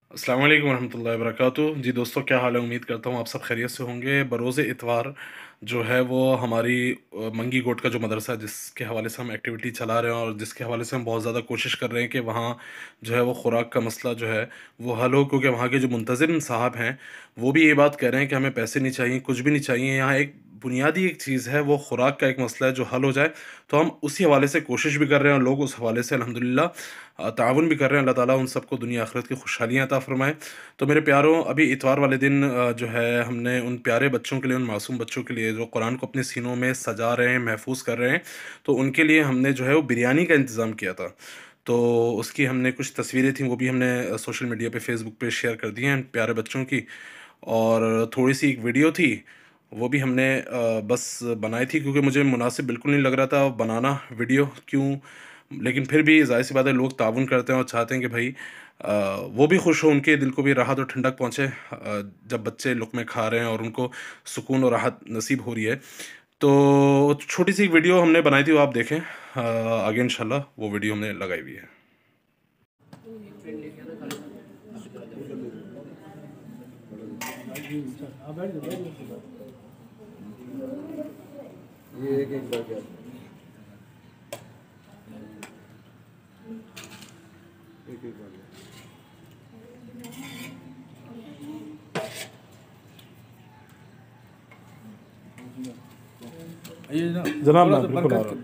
अस्सलाम वालेकुम रहमतुल्लाहि व बरकातुहू। जी दोस्तों, क्या हाल है? उम्मीद करता हूँ आप सब खैरियत से होंगे। बरोज़ इतवार जो है वो हमारी मंगी गोट का जो मदरसा है, जिसके हवाले से हम एक्टिविटी चला रहे हैं और जिसके हवाले से हम बहुत ज़्यादा कोशिश कर रहे हैं कि वहाँ जो है वो खुराक का मसला जो है वो हल हो, क्योंकि वहाँ के जो मुंतज़िम साहब हैं वो भी ये बात कह रहे हैं कि हमें पैसे नहीं चाहिए, कुछ भी नहीं चाहिए। यहाँ एक बुनियादी एक चीज़ है, वो खुराक का एक मसला है जो हल हो जाए। तो हम उसी हवाले से कोशिश भी कर रहे हैं और लोग उस हवाले से अल्हम्दुलिल्लाह ताउन भी कर रहे हैं। अल्लाह ताला उन सबको दुनिया आखिरत की खुशहालियाँ अता फ़रमाए। तो मेरे प्यारों, अभी इतवार वाले दिन जो है हमने उन प्यारे बच्चों के लिए, उन मासूम बच्चों के लिए जो कुरान को अपने सीनों में सजा रहे हैं, महफूज कर रहे हैं, तो उनके लिए हमने जो है वो बिरयानी का इंतज़ाम किया था। तो उसकी हमने कुछ तस्वीरें थी, वो भी हमने सोशल मीडिया पे, फ़ेसबुक पे शेयर कर दी हैं प्यारे बच्चों की। और थोड़ी-सी एक वीडियो थी, वो भी हमने बस बनाई थी, क्योंकि मुझे मुनासिब बिल्कुल नहीं लग रहा था बनाना वीडियो, क्यों? लेकिन फिर भी ज़ाहिर-सी बात है, लोग ताउन करते हैं और चाहते हैं कि भई वो भी खुश हों, उनके दिल को भी राहत और ठंडक पहुँचे जब बच्चे लुक़मे खा रहे हैं और उनको सुकून और राहत नसीब हो रही है। तो छोटी-सी एक वीडियो हमने बनाई थी, वो आप देखें। आगे इंशाल्लाह वो वीडियो हमने लगाई हुई है। ये एक एक बार क्या एक एक बार जनाब, ना बिल्कुल आ रहा है।